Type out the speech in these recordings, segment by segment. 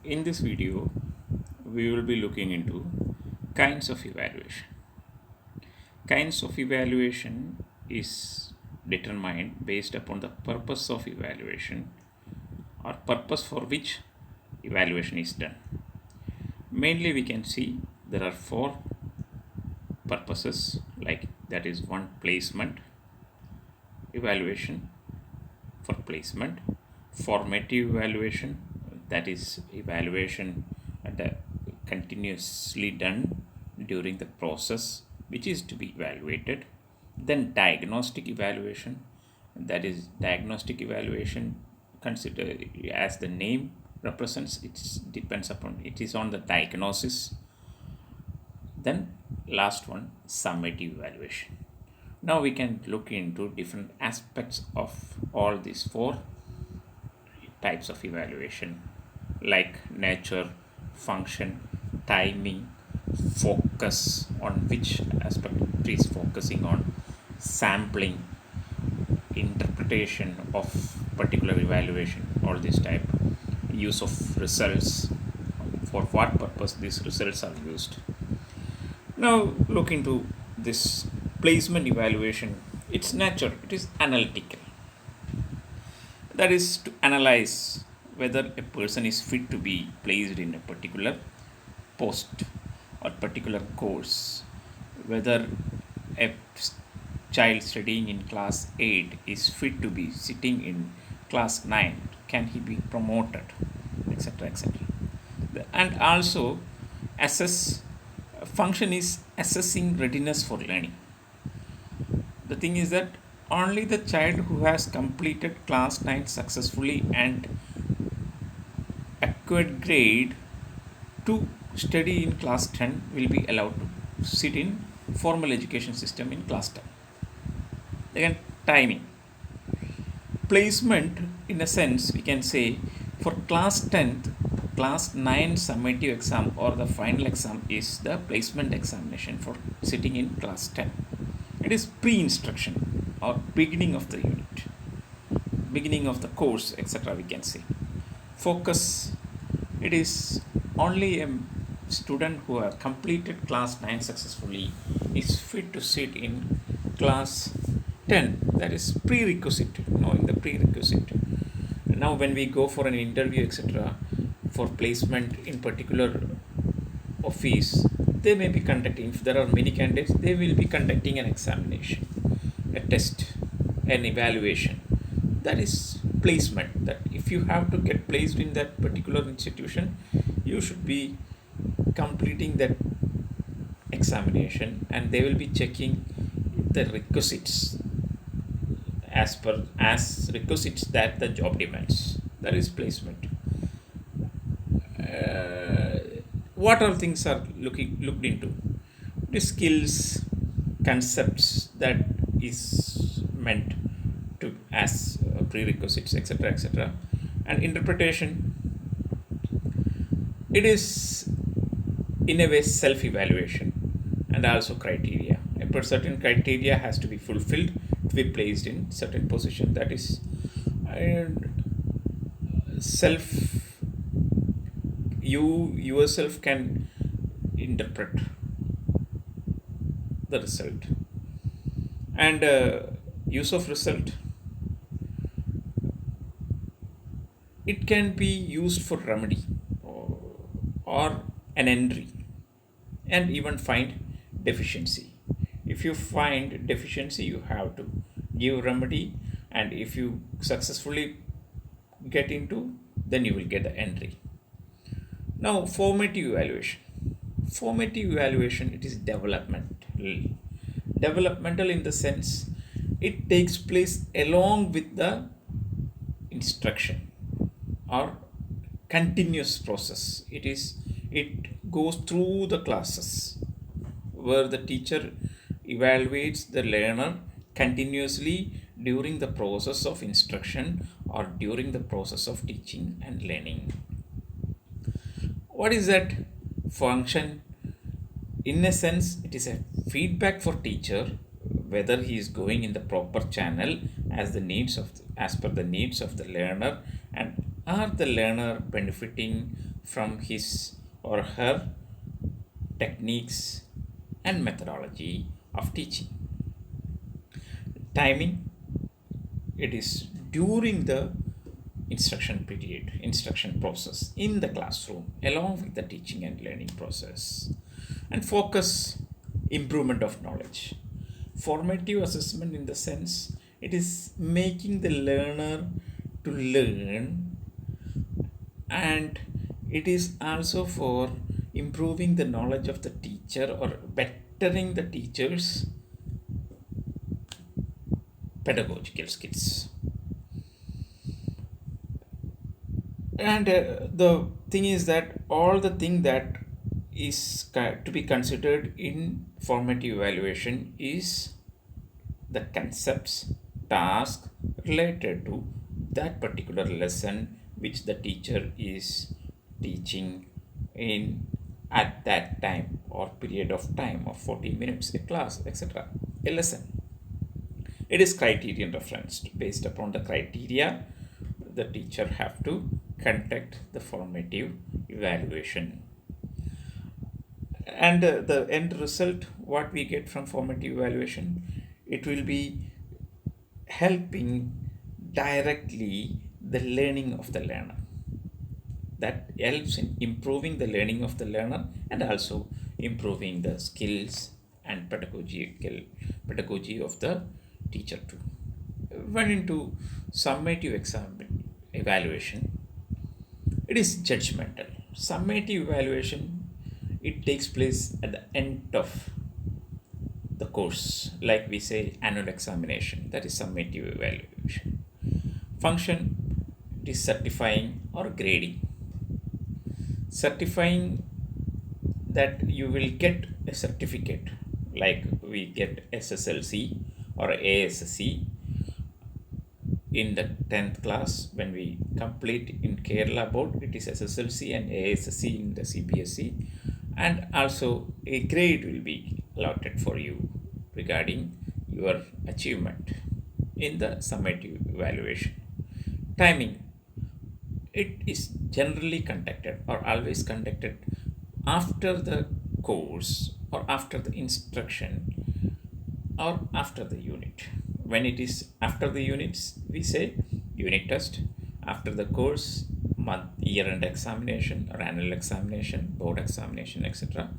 In this video, we will be looking into kinds of evaluation. Kinds of evaluation is determined based upon the purpose of evaluation or purpose for which evaluation is done. Mainly we can see there are four purposes, like that is one, placement, evaluation for placement, formative evaluation, that is evaluation continuously done during the process which is to be evaluated. Then diagnostic evaluation, that is diagnostic evaluation, consider as the name represents, it depends upon, it is on the diagnosis. Then last one, summative evaluation. Now we can look into different aspects of all these four types of evaluation, like nature, function, timing, focus, on which aspect it is focusing on, sampling, interpretation of particular evaluation, all this type, use of results, for what purpose these results are used. Now look into this placement evaluation. Its nature, it is analytical, that is to analyze whether a person is fit to be placed in a particular post or particular course, whether a child studying in class 8 is fit to be sitting in class 9, can he be promoted, etc., etc. And also assess, function is assessing readiness for learning. The thing is that only the child who has completed class 9 successfully and acquired grade to study in class 10 will be allowed to sit in formal education system in class 10. Again, timing. Placement, in a sense, we can say for class 10th, class 9 summative exam or the final exam is the placement examination for sitting in class 10. It is pre-instruction or beginning of the unit, beginning of the course, etc., we can say. Focus, it is only a student who have completed class 9 successfully is fit to sit in class 10. That is prerequisite, knowing the prerequisite. Now when we go for an interview, etc., for placement in particular office, they may be conducting, if there are many candidates, they will be conducting an examination, a test, an evaluation. That is placement, that if you have to get placed in that particular institution, you should be completing that examination, and they will be checking the requisites as requisites that the job demands. That is placement. What all things are looked into? The skills, concepts that is meant to as prerequisites, etc., etc. And interpretation, it is in a way self-evaluation, and also criteria. A certain criteria has to be fulfilled to be placed in certain position. That is self, you yourself can interpret the result. And use of result, it can be used for remedy or an entry, and even find deficiency. If you find deficiency, you have to give remedy, and if you successfully get into, then you will get the entry. Now formative evaluation. Formative evaluation, it is developmental in the sense it takes place along with the instruction or continuous process. It goes through the classes where the teacher evaluates the learner continuously during the process of instruction or during the process of teaching and learning. What is that function? In a sense, it is a feedback for teacher whether he is going in the proper channel as per the needs of the learner, and are the learner benefiting from his or her techniques and methodology of teaching. Timing, it is during the instruction process in the classroom along with the teaching and learning process. And focus, improvement of knowledge. Formative assessment in the sense it is making the learner to learn, and it is also for improving the knowledge of the teacher or bettering the teacher's pedagogical skills. And the thing is that all the thing that is to be considered in formative evaluation is the concepts, tasks related to that particular lesson which the teacher is teaching in at that time or period of time of 40 minutes, a class, etc., a lesson. It is criterion referenced. Based upon the criteria, the teacher have to conduct the formative evaluation. And the end result, what we get from formative evaluation, it will be helping directly the learning of the learner. That helps in improving the learning of the learner and also improving the skills and pedagogy of the teacher too. When into summative exam evaluation, it is judgmental. Summative evaluation, it takes place at the end of the course, like we say annual examination, that is summative evaluation. Function, it is certifying or grading. Certifying, that you will get a certificate like we get SSLC or ASSC in the 10th class. When we complete in Kerala board, it is SSLC and ASSC in the CBSE, and also a grade will be allotted for you regarding your achievement in the summative evaluation. Timing, it is generally conducted or always conducted after the course or after the instruction or after the unit. When it is after the units, we say unit test. After the course, month, year-end examination or annual examination, board examination, etc.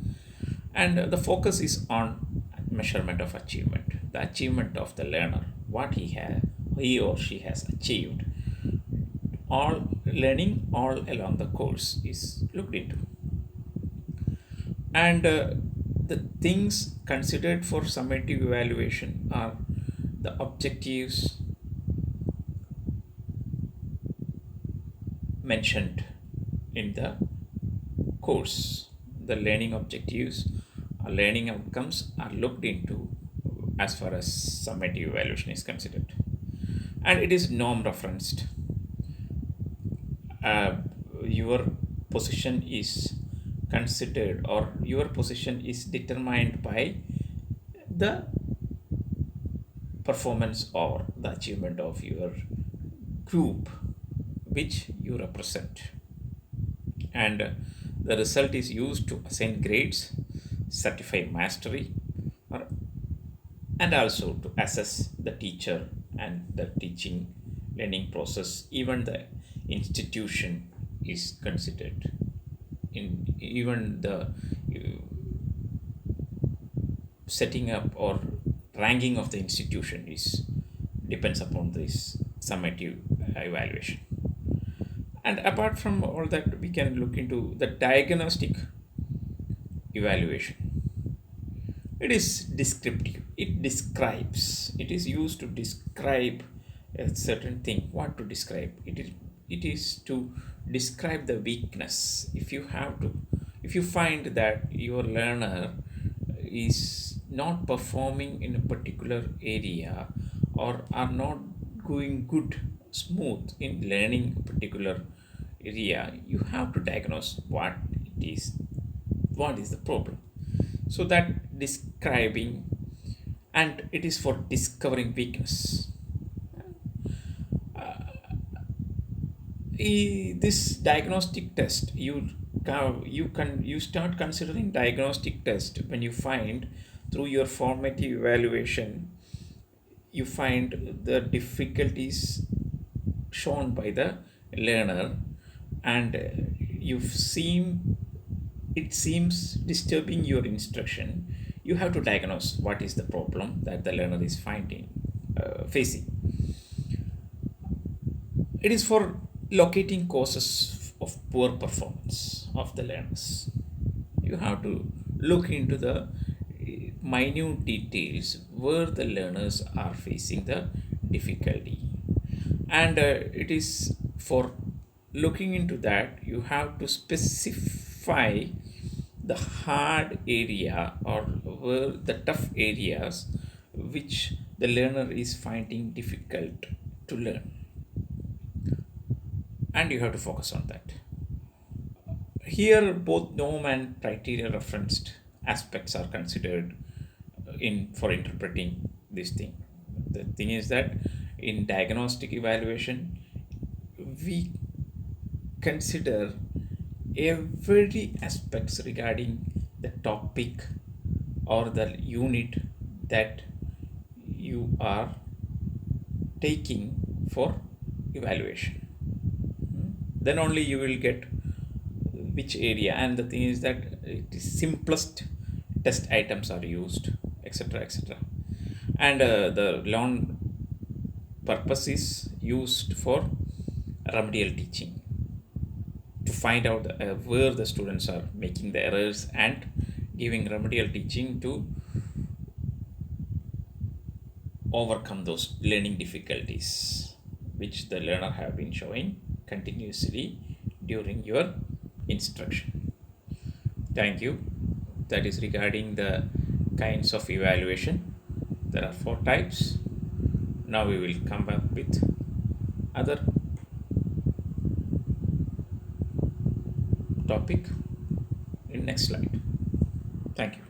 And the focus is on measurement of achievement, the achievement of the learner, what he or she has achieved. All learning all along the course is looked into. And the things considered for summative evaluation are the objectives mentioned in the course. The learning objectives or learning outcomes are looked into as far as summative evaluation is considered. And it is norm referenced. Your position is considered or your position is determined by the performance or the achievement of your group which you represent, and the result is used to assign grades, certify mastery, or, and also to assess the teacher and the teaching learning process. Even the institution is considered in even the setting up or ranking of the institution is depends upon this summative evaluation. And apart from all that, we can look into the diagnostic evaluation. It is descriptive, it describes, it is used to describe a certain thing. What to describe? It is to describe the weakness. If you find that your learner is not performing in a particular area or are not going good smooth in learning a particular area, you have to diagnose what is the problem. So that describing, and it is for discovering weakness. This diagnostic test, you start considering diagnostic test when you find through your formative evaluation, you find the difficulties shown by the learner, and you seem it seems disturbing your instruction. You have to diagnose what is the problem that the learner is finding, facing. It is for locating causes of poor performance of the learners. You have to look into the minute details where the learners are facing the difficulty. And it is for looking into that, you have to specify the hard area or where the tough areas which the learner is finding difficult to learn, and you have to focus on that. Here both norm and criteria referenced aspects are considered in for interpreting this thing. The thing is that in diagnostic evaluation, we consider every aspects regarding the topic or the unit that you are taking for evaluation. Then only you will get which area, and the thing is that it is simplest test items are used, etc., etc. And the learn purpose is used for remedial teaching, to find out where the students are making the errors, and giving remedial teaching to overcome those learning difficulties which the learner have been showing continuously during your instruction. Thank you. That is regarding the kinds of evaluation. There are 4 types. Now we will come back with other topic in next slide. Thank you.